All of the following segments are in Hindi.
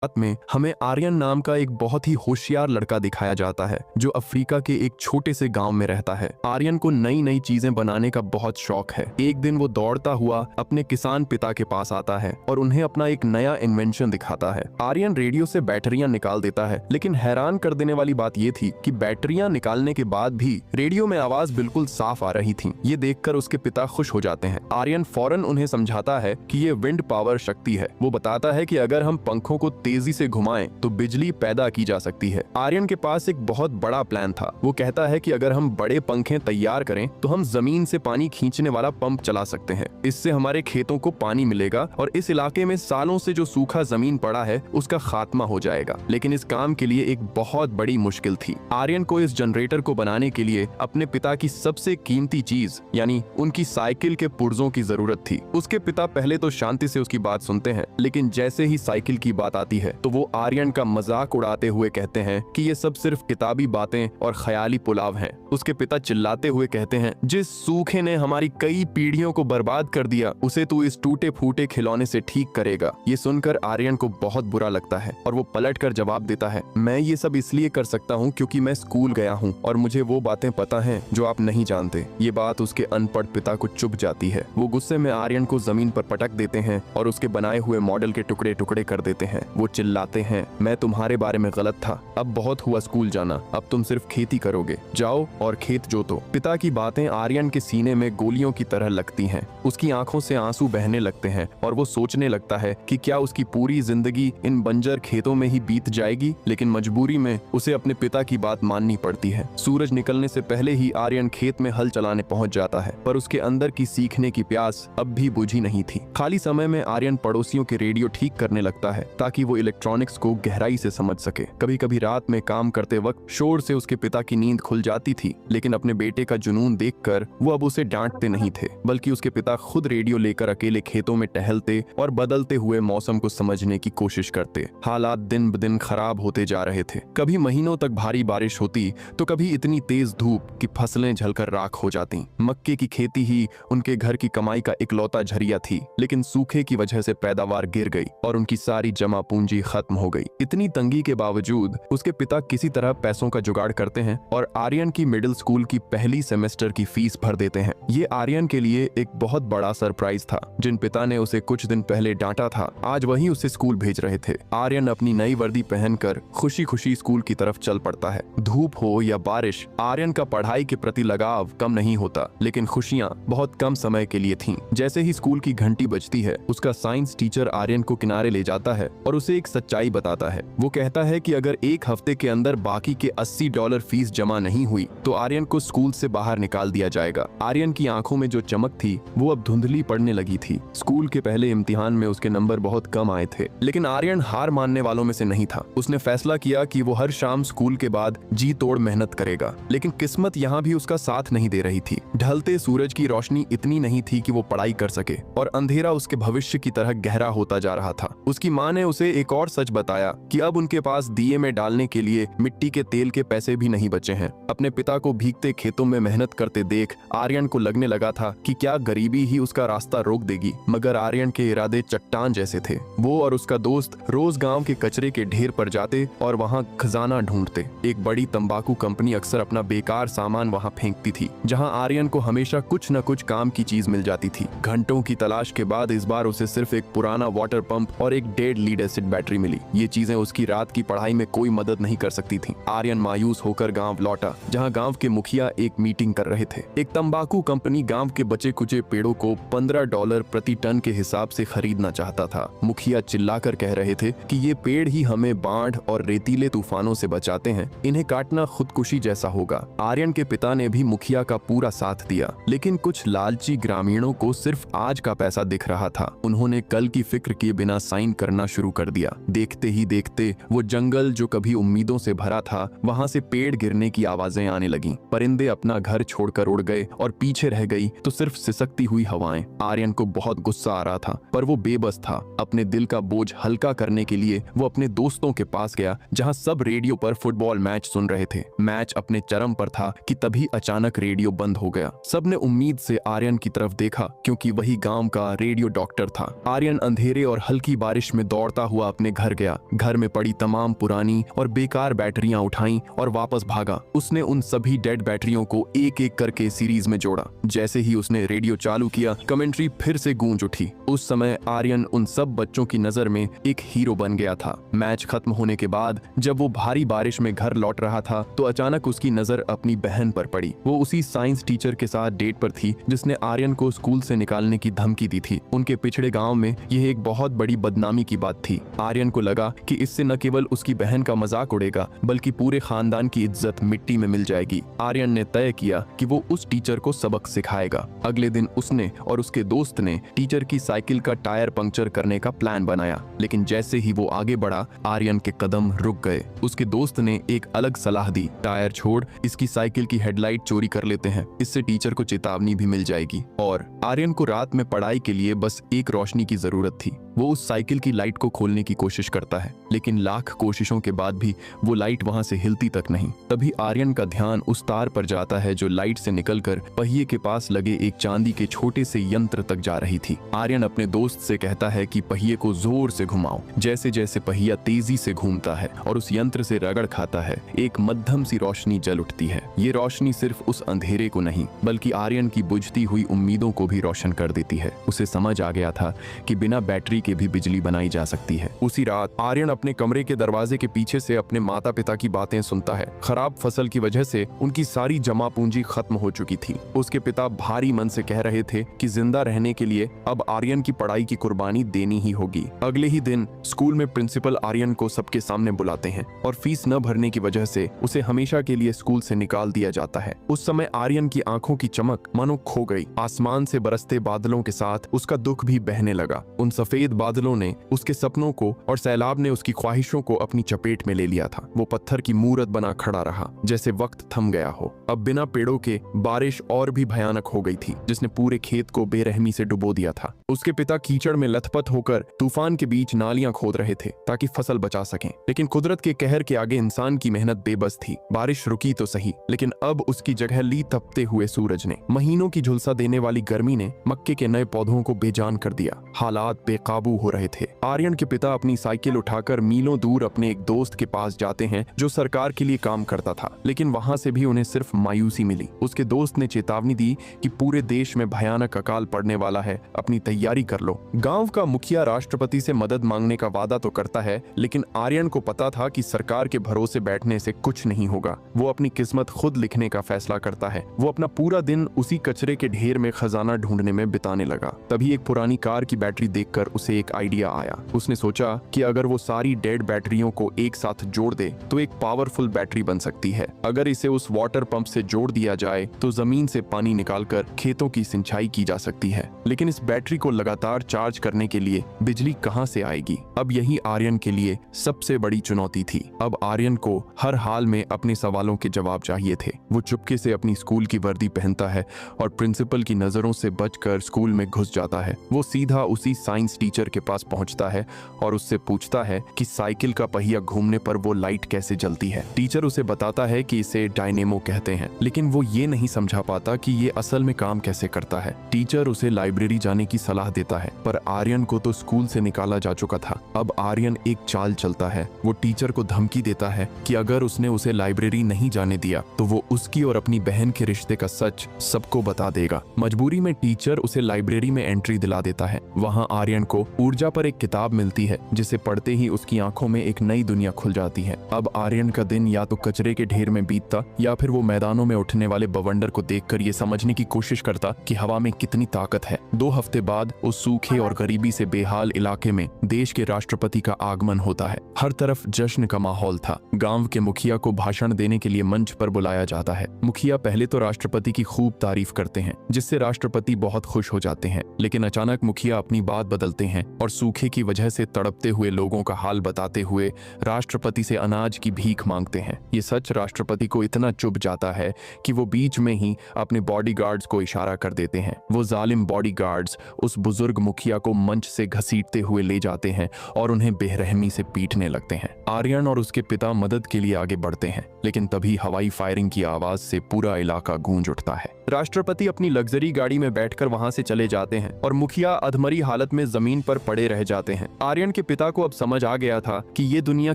रात में हमें आर्यन नाम का एक बहुत ही होशियार लड़का दिखाया जाता है जो अफ्रीका के एक छोटे से गांव में रहता है। आर्यन को नई नई चीजें बनाने का बहुत शौक है। एक दिन वो दौड़ता हुआ अपने किसान पिता के पास आता है और उन्हें अपना एक नया इन्वेंशन दिखाता है। आर्यन रेडियो से बैटरियां निकाल देता है, लेकिन हैरान कर देने वाली बात ये थी कि बैटरियां निकालने के बाद भी रेडियो में आवाज बिल्कुल साफ आ रही थी। ये देखकर उसके पिता खुश हो जाते हैं। आर्यन फौरन उन्हें समझाता है कि ये विंड पावर शक्ति है। वो बताता है कि अगर हम पंखों को तेजी से घुमाएं तो बिजली पैदा की जा सकती है। आर्यन के पास एक बहुत बड़ा प्लान था। वो कहता है कि अगर हम बड़े पंखे तैयार करें तो हम जमीन से पानी खींचने वाला पंप चला सकते हैं। इससे हमारे खेतों को पानी मिलेगा और इस इलाके में सालों से जो सूखा जमीन पड़ा है उसका खात्मा हो जाएगा। लेकिन इस काम के लिए एक बहुत बड़ी मुश्किल थी। आर्यन को इस जनरेटर को बनाने के लिए अपने पिता की सबसे कीमती चीज यानी उनकी साइकिल के पुर्जों की जरूरत थी। उसके पिता पहले तो शांति से उसकी बात सुनते हैं, लेकिन जैसे ही साइकिल की बात आती है तो वो आर्यन का मजाक उड़ाते हुए कहते हैं कि ये सब सिर्फ किताबी बातें और ख्याली पुलाव हैं। उसके पिता चिल्लाते हुए कहते हैं, जिस सूखे ने हमारी कई पीढ़ियों को बर्बाद कर दिया उसे तू इस टूटे फूटे खिलौने से ठीक करेगा। ये सुनकर आर्यन को बहुत बुरा लगता है और वो पलटकर जवाब देता है, मैं ये सब इसलिए कर सकता हूँ क्योंकि मैं स्कूल गया हूँ और मुझे वो बातें पता हैं जो आप नहीं जानते। ये बात उसके अनपढ़ पिता को चुभ जाती है। वो गुस्से में आर्यन को जमीन पर पटक देते हैं और उसके बनाए हुए मॉडल के टुकड़े टुकड़े कर देते हैं। वो चिल्लाते हैं, मैं तुम्हारे बारे में गलत था, अब बहुत हुआ स्कूल जाना, अब तुम सिर्फ खेती करोगे, जाओ और खेत जोतो। पिता की बातें आर्यन के सीने में गोलियों की तरह लगती हैं। उसकी आंखों से आंसू बहने लगते हैं और वो सोचने लगता है कि क्या उसकी पूरी जिंदगी इन बंजर खेतों में ही बीत जाएगी। लेकिन मजबूरी में उसे अपने पिता की बात माननी पड़ती है। सूरज निकलने से पहले ही आर्यन खेत में हल चलाने पहुंच जाता है, पर उसके अंदर की सीखने की प्यास अब भी बुझी नहीं थी। खाली समय में आर्यन पड़ोसियों के रेडियो ठीक करने लगता है ताकि वो इलेक्ट्रॉनिक्स को गहराई से समझ सके। कभी कभी रात में काम करते वक्त शोर से उसके पिता की नींद खुल जाती थी, लेकिन अपने बेटे का जुनून देखकर वो अब उसे डांटते नहीं थे, बल्कि उसके पिता खुद रेडियो लेकर अकेले खेतों में टहलते और बदलते हुए मौसम को समझने की कोशिश करते। हालात दिन ब दिन खराब होते जा रहे थे। कभी महीनों तक भारी बारिश होती तो कभी इतनी तेज धूप कि फसलें जलकर राख हो जाती। मक्के की खेती ही उनके घर की कमाई का इकलौता झरिया थी, लेकिन सूखे की वजह से पैदावार गिर गई और उनकी सारी जमा पूंजी खत्म हो गई। इतनी तंगी के बावजूद उसके पिता किसी तरह पैसों का जुगाड़ करते हैं और आर्यन की मिडिल स्कूल की पहली सेमेस्टर की फीस भर देते हैं। ये आर्यन के लिए एक बहुत बड़ा सरप्राइज था। जिन पिता ने उसे कुछ दिन पहले डांटा था, आज वही उसे स्कूल भेज रहे थे। आर्यन अपनी नई वर्दी पहनकर खुशी खुशी स्कूल की तरफ चल पड़ता है। धूप हो या बारिश, आर्यन का पढ़ाई के प्रति लगाव कम नहीं होता, लेकिन खुशियां बहुत कम समय के लिए थीं। जैसे ही स्कूल की घंटी बजती है, उसका साइंस टीचर आर्यन को किनारे ले जाता है और उसे एक सच्चाई बताता है। वो कहता है कि अगर एक हफ्ते के अंदर बाकी के $80 फीस जमा नहीं हुई तो आर्यन को स्कूल से बाहर निकाल दिया जाएगा। आर्यन की आंखों में जो चमक थी वो अब धुंधली पड़ने लगी थी। स्कूल के पहले इम्तिहान में उसके नंबर बहुत कम आए थे, लेकिन आर्यन हार मानने वालों में से नहीं था। उसने फैसला किया कि वो हर शाम स्कूल के बाद जी तोड़ मेहनत करेगा। लेकिन किस्मत यहाँ भी उसका साथ नहीं दे रही थी। ढलते सूरज की रोशनी इतनी नहीं थी कि वो पढ़ाई कर सके और अंधेरा उसके भविष्य की तरह गहरा होता जा रहा था। उसकी माँ ने उसे एक और सच बताया कि अब उनके पास दिए में डालने के लिए मिट्टी के तेल के पैसे भी नहीं बचे हैं। अपने पिता को भीगते खेतों में मेहनत करते देख आर्यन को लगने लगा था कि क्या गरीबी ही उसका रास्ता रोक देगी, मगर आर्यन के इरादे चट्टान जैसे थे। वो और उसका दोस्त रोज गांव के कचरे के ढेर पर जाते और वहां खजाना ढूंढते। एक बड़ी तंबाकू कंपनी अक्सर अपना बेकार सामान वहां फेंकती थी, जहां आर्यन को हमेशा कुछ न कुछ काम की चीज मिल जाती थी। घंटों की तलाश के बाद इस बार उसे सिर्फ एक पुराना वाटर पंप और एक डेड लीड एसिड बैटरी मिली। ये चीजें उसकी रात की पढ़ाई में कोई मदद नहीं कर सकती थी। आर्यन मायूस होकर गांव लौटा, जहां गांव के मुखिया एक मीटिंग कर रहे थे। एक तंबाकू कंपनी गांव के बचे कुचे पेड़ों को $15 प्रति टन के हिसाब से खरीदना चाहता था। मुखिया चिल्लाकर कह रहे थे कि ये पेड़ ही हमें बाढ़ और रेतीले तूफानों से बचाते हैं, इन्हें काटना खुदकुशी जैसा होगा। आर्यन के पिता ने भी मुखिया का पूरा साथ दिया, लेकिन कुछ लालची ग्रामीणों को सिर्फ आज का पैसा दिख रहा था। उन्होंने कल की फिक्र किए बिना साइन करना शुरू कर दिया। देखते ही देखते वो जंगल जो कभी उम्मीदों से भरा था, वहां से पेड़ गिरने की आवाजें आने लगीं। परिंदे अपना घर छोड़कर उड़ गए और पीछे रह गई तो सिर्फ सिसकती हुई हवाएं। आर्यन को बहुत गुस्सा आ रहा था, पर वो बेबस था। अपने दिल का बोझ हल्का करने के लिए वो अपने दोस्तों के पास गया, जहां सब रेडियो पर फुटबॉल मैच सुन रहे थे। मैच अपने चरम पर था कि तभी अचानक रेडियो बंद हो गया। सबने उम्मीद से आर्यन की तरफ देखा, क्योंकि वही गांव का रेडियो डॉक्टर था। आर्यन अंधेरे और हल्की बारिश में दौड़ता हुआ अपने घर गया, घर में पड़ी तमाम पुरानी और बेकार बैटरियां उठाई और वापस भागा। उसने उन सभी डेड बैटरियों को एक एक करके सीरीज में जोड़ा। जैसे ही उसने रेडियो चालू किया, कमेंट्री फिर से गूंज उठी। उस समय आर्यन उन सब बच्चों की नजर में एक हीरो बन गया था। मैच खत्म होने के बाद जब वो भारी बारिश में घर लौट रहा था तो अचानक उसकी नजर अपनी बहन पर पड़ी। वो उसी साइंस टीचर के साथ डेट पर थी जिसने आर्यन को स्कूल से निकालने की धमकी दी थी। उनके पिछड़े गांव में यह एक बहुत बड़ी बदनामी की बात थी। आर्यन को लगा कि इससे न केवल उसकी बहन का मजाक उड़ेगा बल्कि पूरे खानदान की इज्जत मिट्टी में मिल जाएगी। आर्यन ने तय किया कि वो उस टीचर को सबक सिखाएगा। अगले दिन उसने और उसके दोस्त ने टीचर की साइकिल का टायर पंक्चर करने का प्लान बनाया, लेकिन जैसे ही वो आगे बढ़ा आर्यन के कदम रुक गए। उसके दोस्त ने एक अलग सलाह दी, टायर छोड़, इसकी साइकिल की हेडलाइट चोरी कर लेते हैं, इससे टीचर को चेतावनी भी मिल जाएगी। और आर्यन को रात में पढ़ाई के लिए बस एक रोशनी की जरूरत थी। वो उस साइकिल की लाइट को खोलने की कोशिश करता है, लेकिन लाख कोशिशों के बाद भी वो लाइट वहां से हिलती तक नहीं। तभी आर्यन का ध्यान उस तार पर जाता है जो लाइट से निकलकर पहिए के पास लगे एक चांदी के छोटे से यंत्र तक जा रही थी। आर्यन अपने दोस्त से कहता है कि पहिए को जोर से घुमाओ। जैसे जैसे पहिया तेजी से घूमता है और उस यंत्र से रगड़ खाता है, एक मध्यम सी रोशनी जल उठती है। ये रोशनी सिर्फ उस अंधेरे को नहीं बल्कि आर्यन की बुझती हुई उम्मीदों को भी रोशन कर देती है। उसे समझ आ गया था कि बिना बैटरी के भी बिजली बनाई जा सकती है। उसी रात आर्यन अपने कमरे के दरवाजे के पीछे से अपने माता पिता की बातें सुनता है। खराब फसल की वजह से उनकी सारी जमा पूंजी खत्म हो चुकी थी। उसके पिता भारी मन से कह रहे थे कि जिंदा रहने के लिए अब आर्यन की पढ़ाई की कुर्बानी देनी ही होगी। अगले ही दिन स्कूल में प्रिंसिपल आर्यन को सबके सामने बुलाते हैं और फीस न भरने की वजह से उसे हमेशा के लिए स्कूल से निकाल दिया जाता है। उस समय आर्यन की आंखों की चमक मानो खो गई। आसमान से बरसते बादलों के साथ उसका दुख भी बहने लगा। उन सफेद बादलों ने उसके सपनों को और सैलाब ने उसकी ख्वाहिशों को अपनी चपेट में ले लिया था। वो पत्थर की मूरत बना खड़ा रहा, जैसे वक्त थम गया हो। अब बिना पेड़ों के बारिश और भी भयानक हो गई थी, जिसने पूरे खेत को बेरहमी से डुबो दिया था। उसके पिता कीचड़ में लथपथ होकर तूफान के बीच नालियां खोद रहे थे ताकि फसल बचा सकें, लेकिन कुदरत के कहर के आगे इंसान की मेहनत बेबस थी। बारिश रुकी तो सही, लेकिन अब उसकी जगह ली तपते हुए सूरज ने। महीनों की झुलसा देने वाली गर्मी ने मक्के के नए पौधों को बेजान कर दिया। हालात बेकाबू हो रहे थे। आर्यन के पिता अपनी साइकिल उठाकर मीलों दूर अपने एक दोस्त के पास जाते हैं जो सरकार के लिए काम करता था, लेकिन वहां से भी उन्हें सिर्फ मायूसी मिली। उसके दोस्त ने चेतावनी दी कि पूरे देश में भयानक अकाल पड़ने वाला है, अपनी तैयारी कर लो। गांव का मुखिया राष्ट्रपति से मदद मांगने का वादा तो करता है, लेकिन आर्यन को पता था कि सरकार के भरोसे बैठने से कुछ नहीं होगा। वो अपनी किस्मत खुद लिखने का फैसला करता है। वो अपना पूरा दिन उसी कचरे के ढेर में खजाना ढूंढने में बिताने लगा। तभी एक पुरानी कार की बैटरी देखकर उसे एक आइडिया आया। उसने सोचा कि अगर वो सारी डेड बैटरियों को एक साथ जोड़ दे तो एक पावरफुल बैटरी बन सकती है। अगर इसे उस वाटर पंप से जोड़ दिया जाए तो जमीन से पानी निकालकर खेतों की सिंचाई की जा सकती है, लेकिन इस बैटरी को लगातार चार्ज करने के लिए बिजली कहां से आएगी? अब यही आर्यन के लिए सबसे बड़ी चुनौती थी। अब आर्यन को हर हाल में अपने सवालों के जवाब चाहिए थे। वो चुपके से अपनी स्कूल की वर्दी पहनता है और प्रिंसिपल की नजरों से बचकर स्कूल में घुस जाता है। वो सीधा उसी साइंस टीचर के पास पहुंचता है और उससे पूछता है कि साइकिल का पहिया घूमने पर वो लाइट कैसे जलती है। टीचर उसे बताता है कि इसे डायनेमो कहते हैं, लेकिन वो ये नहीं समझा पाता कि ये असल में काम कैसे करता है। टीचर उसे लाइब्रेरी जाने की सलाह देता है, पर आर्यन को तो स्कूल से निकाला जा चुका था। अब आर्यन एक चाल चलता है। वो टीचर को धमकी देता है कि अगर उसने उसे लाइब्रेरी नहीं जाने दिया तो वो उसकी और अपनी बहन के रिश्ते का सच सबको बता देगा। मजबूरी में टीचर उसे लाइब्रेरी में एंट्री दिला देता है। वहाँ आर्यन को ऊर्जा पर एक किताब मिलती है, जिसे पढ़ते ही उसकी आंखों में एक नई दुनिया खुल जाती है। अब आर्यन का दिन या तो कचरे के ढेर में बीतता या फिर वो मैदानों में उठने वाले बवंडर को देखकर ये समझने की कोशिश करता कि हवा में कितनी ताकत है। 2 हफ्ते बाद उस सूखे और गरीबी से बेहाल इलाके में देश के राष्ट्रपति का आगमन होता है। हर तरफ जश्न का माहौल था। गांव के मुखिया को भाषण देने के लिए मंच पर बुलाया जाता है। मुखिया पहले तो राष्ट्रपति की खूब तारीफ करते हैं, जिससे राष्ट्रपति बहुत खुश हो जाते हैं, लेकिन अचानक मुखिया अपनी बात बदलते हैं और सूखे की वजह से तड़पते हुए लोगों का हाल बताते हुए राष्ट्रपति से अनाज की भीख मांगते हैं। ये सच राष्ट्रपति को इतना चुभ जाता है कि वो बीच में ही अपने बॉडीगार्ड्स को इशारा कर देते हैं। वो जालिम बॉडीगार्ड्स उस बुजुर्ग मुखिया को मंच से घसीटते हुए ले जाते हैं और उन्हें बेरहमी से पीटने लगते हैं। आर्यन और उसके पिता मदद के लिए आगे बढ़ते हैं, लेकिन तभी हवाई फायरिंग की आवाज से पूरा इलाका गूंज उठता है। राष्ट्रपति अपनी लग्जरी गाड़ी में बैठकर वहां से चले जाते हैं और मुखिया अधमरी हालत में जमीन पर पड़े रह जाते हैं। आर्यन के पिता को अब समझ आ गया था कि ये दुनिया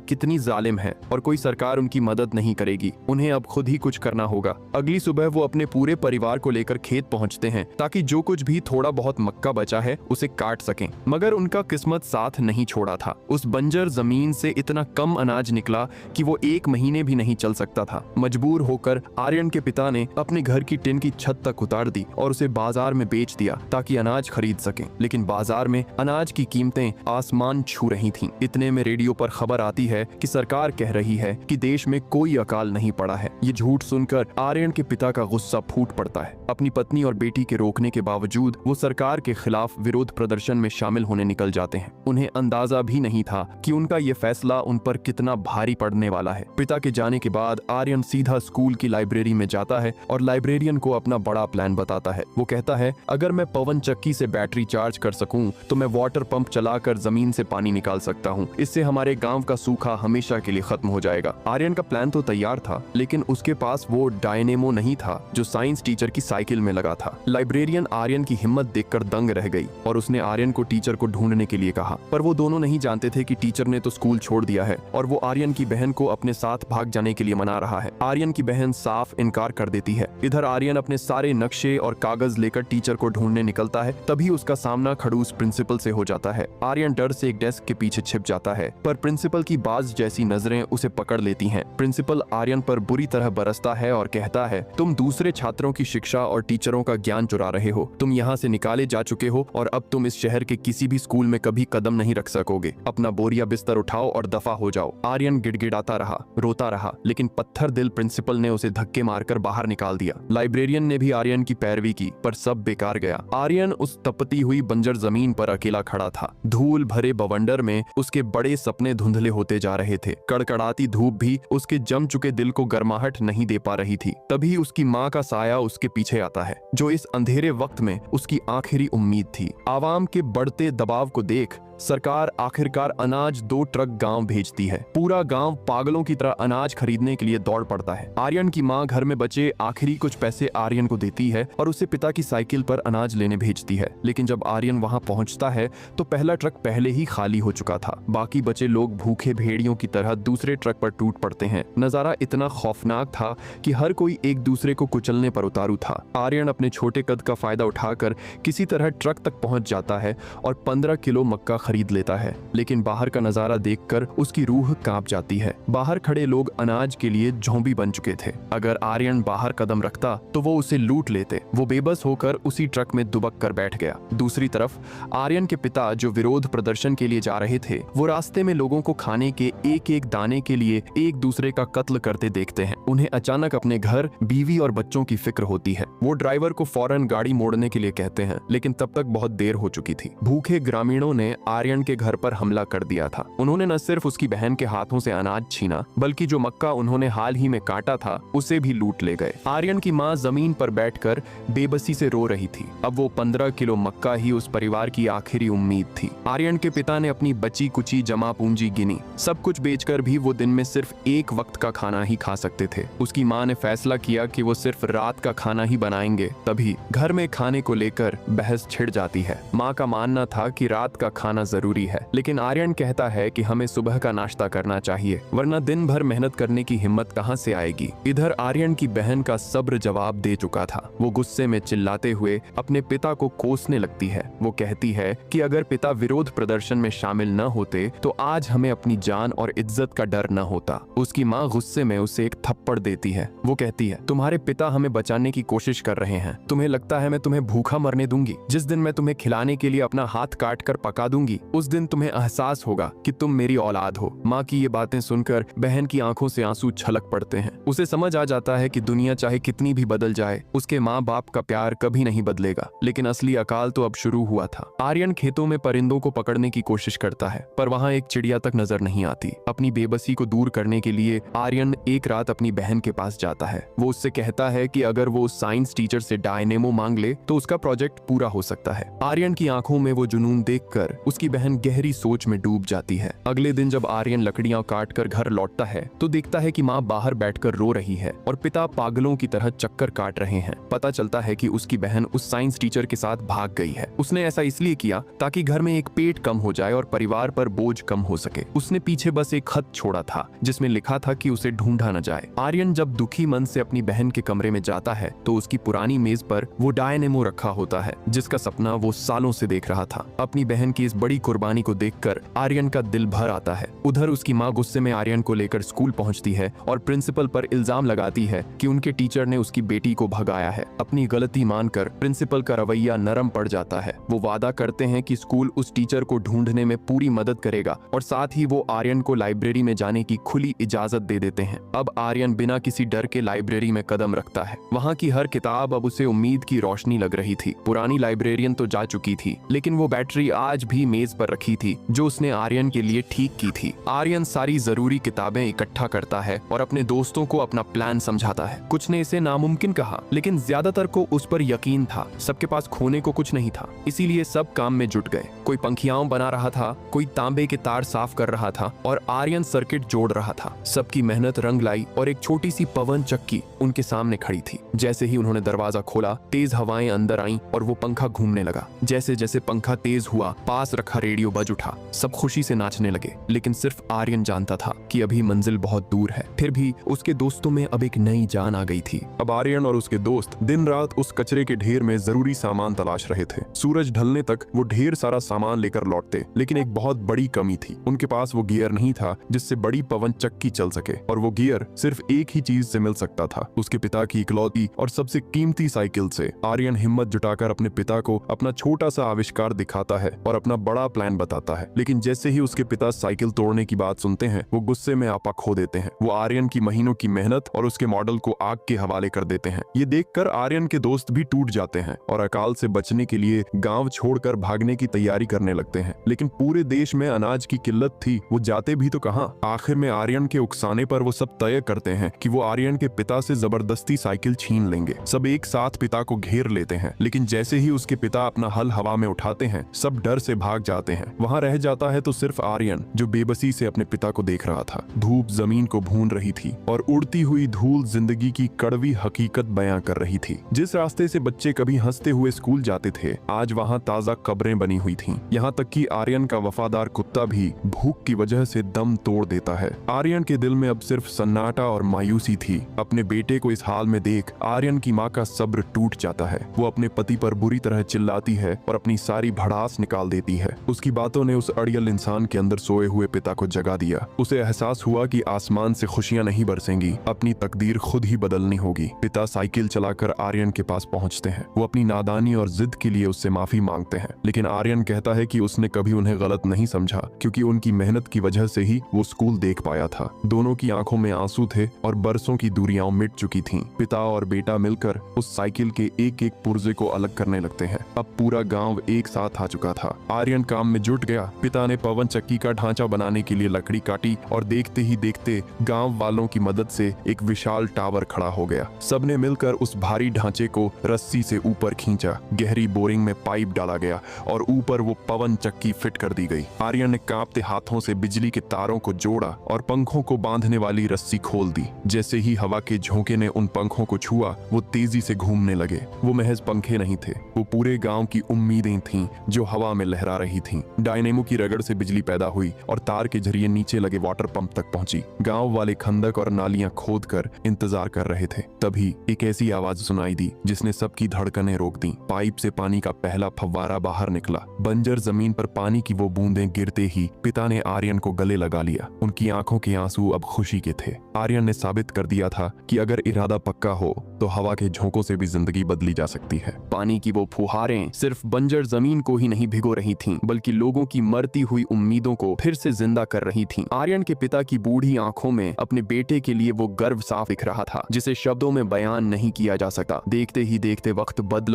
कितनी जालिम है और कोई सरकार उनकी मदद नहीं करेगी। उन्हें अब खुद ही कुछ करना होगा। अगली सुबह वो अपने पूरे परिवार को लेकर खेत पहुंचते हैं ताकि जो कुछ भी थोड़ा बहुत मक्का बचा है उसे काट सकें। मगर उनका किस्मत साथ नहीं छोड़ा था। उस बंजर जमीन से इतना कम अनाज निकला कि वो 1 महीने भी नहीं चल सकता था। मजबूर होकर आर्यन के पिता ने अपने घर की टिन की छत तक उतार दी और उसे बाजार में बेच दिया ताकि अनाज खरीद सकें। लेकिन बाजार में अनाज की कीमतें आसमान छू रही थीं। इतने में रेडियो पर खबर आती है कि सरकार कह रही है कि देश में कोई अकाल नहीं पड़ा है। ये झूठ सुनकर आर्यन के पिता का गुस्सा फूट पड़ता है। अपनी पत्नी और बेटी के रोकने के बावजूद वो सरकार के खिलाफ विरोध प्रदर्शन में शामिल होने निकल जाते हैं। उन्हें अंदाजा भी नहीं था कि उनका ये फैसला उन पर कितना भारी पड़ने वाला है। पिता के जाने के बाद आर्यन सीधा स्कूल की लाइब्रेरी में जाता है और लाइब्रेरियन को अपना बड़ा प्लान बताता है। वो कहता है, अगर मैं पवन चक्की से बैटरी चार्ज कर सकूं तो मैं वाटर पंप चलाकर जमीन से पानी निकाल सकता हूं। इससे हमारे गांव का सूखा हमेशा के लिए खत्म हो जाएगा। आर्यन का प्लान तो तैयार था, लेकिन उसके पास वो डायनेमो नहीं था जो साइंस टीचर की साइकिल में लगा था। लाइब्रेरियन आर्यन की हिम्मत देखकर दंग रह गई और उसने आर्यन को टीचर को ढूंढने के लिए कहा। पर वो दोनों नहीं जानते थे कि टीचर ने तो स्कूल छोड़ दिया है और वो आर्यन की बहन को अपने साथ भाग जाने के लिए मना रहा है। आर्यन की बहन साफ इनकार कर देती है। इधर आर्यन अपने सारे नक्शे और कागज लेकर टीचर को ढूंढने निकलता है। तभी उसका सामना खड़ूस प्रिंसिपल से हो जाता है। आर्यन डर से एक डेस्क के पीछे छिप जाता है, पर प्रिंसिपल की बाज जैसी नजरें उसे पकड़ लेती हैं। प्रिंसिपल आर्यन पर बुरी तरह बरसता है और कहता है, तुम दूसरे छात्रों की शिक्षा और टीचरों का ज्ञान चुरा रहे हो। तुम यहाँ से निकाले जा चुके हो और अब तुम इस शहर के किसी भी स्कूल में कभी कदम नहीं रख सकोगे। अपना बोरिया बिस्तर उठाओ और दफा हो जाओ। आर्यन गिड़गिड़ाता रहा, रोता रहा, लेकिन पत्थर दिल प्रिंसिपल ने उसे धक्के मारकर बाहर निकाल दिया। लाइब्रेरियन ने भी आर्यन की पैरवी की, पर सब बेकार गया। आर्यन उस तपती हुई बंजर जमीन पर अकेला खड़ा था। धूल भरे बवंडर में उसके बड़े सपने धुंधले होते जा रहे थे। कड़कड़ाती धूप भी उसके जम चुके दिल को गर्माहट नहीं दे पा रही थी। तभी उसकी माँ का साया उसके पीछे आता है, जो इस अंधेरे वक्त में उसकी आखिरी उम्मीद थी। आवाम के बढ़ते दबाव को देख सरकार आखिरकार अनाज 2 ट्रक गांव भेजती है। पूरा गांव पागलों की तरह अनाज खरीदने के लिए दौड़ पड़ता है। आर्यन की मां घर में बचे आखिरी कुछ पैसे आर्यन को देती है और उसे पिता की साइकिल पर अनाज लेने भेजती है। लेकिन जब आर्यन वहां पहुंचता है तो पहला ट्रक पहले ही खाली हो चुका था। बाकी बचे लोग भूखे भेड़ियों की तरह दूसरे ट्रक पर टूट पड़ते हैं। नजारा इतना खौफनाक था कि हर कोई एक दूसरे को कुचलने पर उतारू था। आर्यन अपने छोटे कद का फायदा उठाकर किसी तरह ट्रक तक पहुंच जाता है और 15 किलो मक्का खरीद लेता है। लेकिन बाहर का नजारा देखकर उसकी रूह कांप जाती है। बाहर खड़े लोग अनाज के लिए झोंबी बन चुके थे। अगर आर्यन बाहर कदम रखता तो वो उसे लूट लेते। वो बेबस होकर उसी ट्रक में दुबक कर बैठ गया। दूसरी तरफ आर्यन के पिता, जो विरोध प्रदर्शन के लिए जा रहे थे, वो रास्ते में लोगों को खाने के एक एक दाने के लिए एक दूसरे का कत्ल करते देखते हैं। उन्हें अचानक अपने घर, बीवी और बच्चों की फिक्र होती है। वो ड्राइवर को फौरन गाड़ी मोड़ने के लिए कहते हैं, लेकिन तब तक बहुत देर हो चुकी थी। भूखे ग्रामीणों ने आर्यन के घर पर हमला कर दिया था। उन्होंने न सिर्फ उसकी बहन के हाथों से अनाज छीना, बल्कि जो मक्का उन्होंने हाल ही में काटा था उसे भी लूट ले गए। आर्यन की मां जमीन पर बैठकर बेबसी से रो रही थी। अब वो 15 किलो मक्का ही उस परिवार की आखिरी उम्मीद थी। आर्यन के पिता ने अपनी बची कुची जमा पूंजी गिनी। सब कुछ बेचकर भी वो दिन में सिर्फ एक वक्त का खाना ही खा सकते थे। उसकी मां ने फैसला किया कि वो सिर्फ रात का खाना ही बनाएंगे। तभी घर में खाने को लेकर बहस छिड़ जाती है। मां का मानना था कि रात का खाना जरूरी है, लेकिन आर्यन कहता है कि हमें सुबह का नाश्ता करना चाहिए, वरना दिन भर मेहनत करने की हिम्मत कहां से आएगी। इधर आर्यन की बहन का सब्र जवाब दे चुका था। वो गुस्से में चिल्लाते हुए अपने पिता को कोसने लगती है। वो कहती है कि अगर पिता विरोध प्रदर्शन में शामिल न होते तो आज हमें अपनी जान और इज्जत का डर न होता। उसकी माँ गुस्से में उसे एक थप्पड़ देती है। वो कहती है, तुम्हारे पिता हमें बचाने की कोशिश कर रहे हैं। तुम्हें लगता है मैं तुम्हें भूखा मरने दूंगी? जिस दिन मैं तुम्हें खिलाने के लिए अपना हाथ काट कर पका दूंगी, उस दिन तुम्हें एहसास होगा कि तुम मेरी औलाद हो। माँ की ये बातें सुनकर बहन की आंखों से आंसू छलक पड़ते हैं। उसे समझ आ जाता है कि दुनिया चाहे कितनी भी बदल जाए, उसके माँ बाप का प्यार कभी नहीं बदलेगा। लेकिन असली अकाल तो अब शुरू हुआ था। आर्यन खेतों में परिंदों को पकड़ने की कोशिश करता है, पर वहाँ एक चिड़िया तक नजर नहीं आती। अपनी बेबसी को दूर करने के लिए आर्यन एक रात अपनी बहन के पास जाता है। वो उससे कहता है कि अगर वो साइंस टीचर से डायनेमो मांग ले तो उसका प्रोजेक्ट पूरा हो सकता है। आर्यन की आंखों में वो जुनून देखकर उसकी उसकी बहन गहरी सोच में डूब जाती है। अगले दिन जब आर्यन लकड़ियां काटकर घर लौटता है तो देखता है कि माँ बाहर बैठकर रो रही है और पिता पागलों की तरह चक्कर काट रहे हैं। पता चलता है कि उसकी बहन उस साइंस टीचर के साथ भाग गई है। उसने ऐसा इसलिए किया ताकि घर में एक पेट कम हो जाए और परिवार पर बोझ कम हो सके। उसने पीछे बस एक खत छोड़ा था जिसमें लिखा था कि उसे ढूंढा न जाए। आर्यन जब दुखी मन से अपनी बहन के कमरे में जाता है तो उसकी पुरानी मेज पर वो डायनेमो रखा होता है जिसका सपना वो सालों से देख रहा था। अपनी बहन की इस बड़ी कुर्बानी को देखकर आर्यन का दिल भर आता है। उधर उसकी माँ गुस्से में आर्यन को लेकर स्कूल पहुंचती है और प्रिंसिपल पर इल्जाम लगाती है कि उनके टीचर ने उसकी बेटी को भगाया है। अपनी गलती मानकर प्रिंसिपल का रवैया नरम पड़ जाता है। वो वादा करते हैं कि स्कूल उस टीचर को ढूंढने में पूरी मदद करेगा और साथ ही वो आर्यन को लाइब्रेरी में जाने की खुली इजाजत दे देते हैं। अब आर्यन बिना किसी डर के लाइब्रेरी में कदम रखता है। वहाँ की हर किताब अब उसे उम्मीद की रोशनी लग रही थी। पुरानी लाइब्रेरियन तो जा चुकी थी लेकिन वो बैटरी आज भी मेज पर रखी थी जो उसने आर्यन के लिए ठीक की थी। आर्यन सारी जरूरी किताबें इकट्ठा करता है और अपने दोस्तों को अपना प्लान समझाता है। कुछ ने इसे नामुमकिन कहा लेकिन ज्यादातर को उस पर यकीन था। सबके पास खोने को कुछ नहीं था, इसीलिए सब काम में जुट गए। कोई पंखियाओं बना रहा था, कोई तांबे के तार साफ कर रहा था और आर्यन सर्किट जोड़ रहा था। सबकी मेहनत रंग लाई और एक छोटी सी पवन चक्की उनके सामने खड़ी थी। जैसे ही उन्होंने दरवाजा खोला तेज हवाएं अंदर आईं और वो पंखा घूमने लगा। जैसे जैसे पंखा तेज हुआ पास रखा रेडियो बज उठा। सब खुशी से नाचने लगे लेकिन सिर्फ आर्यन जानता था कि अभी मंजिल बहुत दूर है। फिर भी उसके दोस्तों में अब एक नई जान आ गई थी। अब आर्यन और उसके दोस्त दिन रात उस कचरे के ढेर में जरूरी सामान तलाश रहे थे। सूरज ढलने तक वो ढेर सारा सामान लेकर लौटते लेकिन एक बहुत बड़ी कमी थी। उनके पास वो गियर नहीं था जिससे बड़ी पवन चक्की चल सके और वो गियर सिर्फ एक ही चीज से मिल सकता था, उसके पिता की इकलौती और सबसे कीमती साइकिल से। आर्यन हिम्मत जुटाकर अपने पिता को अपना छोटा सा आविष्कार दिखाता है और अपना बड़ा प्लान बताता है। लेकिन जैसे ही उसके पिता साइकिल तोड़ने की बात सुनते हैं वो गुस्से में आपा खो देते हैं। वो आर्यन की महीनों की मेहनत और उसके मॉडल को आग के हवाले कर देते हैं। ये देखकर आर्यन के दोस्त भी टूट जाते हैं और अकाल से बचने के लिए गांव छोड़कर भागने की तैयारी करने लगते हैं। लेकिन पूरे देश में अनाज की किल्लत थी, वो जाते भी तो कहां। आखिर में आर्यन के उकसाने पर वो सब तय करते हैं कि वो आर्यन के पिता से जबरदस्ती साइकिल छीन लेंगे। सब एक साथ पिता को घेर लेते हैं लेकिन जैसे ही उसके पिता अपना हल हवा में उठाते हैं सब डर से भाग जाते हैं। वहां रह जाता है तो सिर्फ आर्यन जो बेबसी से अपने पिता को देख रहा था। धूप जमीन को भून रही थी और उड़ती हुई धूल जिंदगी की कड़वी हकीकत बयां कर रही थी। जिस रास्ते से बच्चे कभी हंसते हुए स्कूल जाते थे आज वहां ताजा कब्रें बनी हुई थीं। यहाँ तक कि आर्यन का वफादार कुत्ता भी भूख की वजह से दम तोड़ देता है। आर्यन के दिल में अब सिर्फ सन्नाटा और मायूसी थी। अपने बेटे को इस हाल में देख आर्यन की माँ का सब्र टूट जाता है। वो अपने पति पर बुरी तरह चिल्लाती है और अपनी सारी भड़ास निकाल देती है। उसकी बातों ने उस अड़ियल इंसान के अंदर सोए हुए पिता को जगा दिया। उसे एहसास हुआ कि आसमान से खुशियां नहीं बरसेंगी, अपनी तकदीर खुद ही बदलनी होगी। पिता साइकिल चलाकर आर्यन के पास पहुंचते हैं। वो अपनी नादानी और जिद के लिए उससे माफी मांगते हैं लेकिन आर्यन कहता है कि उसने कभी उन्हें गलत नहीं समझा क्योंकि उनकी मेहनत की वजह से ही वो स्कूल देख पाया था। दोनों की आंखों में आंसू थे और बरसों की दूरियां मिट चुकी थीं। पिता और बेटा मिलकर उस साइकिल के एक एक पुर्जे को अलग करने लगते हैं। अब पूरा गांव एक साथ आ चुका था। आर्यन काम में जुट गया। पिता ने पवन चक्की का ढांचा बनाने के लिए लकड़ी काटी और देखते ही देखते गांव वालों की मदद से एक विशाल टावर खड़ा हो गया। सबने मिलकर उस भारी ढांचे को रस्सी से ऊपर खींचा। गहरी बोरिंग में पाइप डाला गया और ऊपर वो पवन चक्की फिट कर दी गई। आर्यन ने कांपते हाथों से बिजली के तारों को जोड़ा और पंखों को बांधने वाली रस्सी खोल दी। जैसे ही हवा के झोंके ने उन पंखों को छुआ वो तेजी से घूमने लगे। वो महज पंखे नहीं थे, वो पूरे गांव की उम्मीदें थीं जो हवा में लहरा रही थीं। डायनेमो की रगड़ से बिजली पैदा हुई और तार के जरिए नीचे लगे वाटर पंप तक पहुंची। गांव वाले खंदक और नालियां खोद कर इंतजार कर रहे थे। तभी एक ऐसी आवाज सुनाई दी जिसने सबकी धड़कनें रोक दी। पाइप से पानी का पहला फव्वारा बाहर निकला। बंजर जमीन पर पानी की वो बूंदें गिरते ही पिता ने आर्यन को गले लगा लिया। उनकी आंखों के आंसू अब खुशी के थे। आर्यन ने साबित कर दिया था कि अगर इरादा पक्का हो तो हवा के झोंकों से भी जिंदगी बदली जा सकती है। पानी की वो फुहारें सिर्फ बंजर जमीन को ही नहीं भिगो रही थीं, बल्कि लोगों की मरती हुई उम्मीदों को फिर से जिंदा कर रही थीं। आर्यन के पिता की बूढ़ी आंखों में अपने बेटे के लिए वो गर्व साफ दिख रहा था जिसे शब्दों में बयान नहीं किया जा सकता। देखते ही देखते वक्त बदला।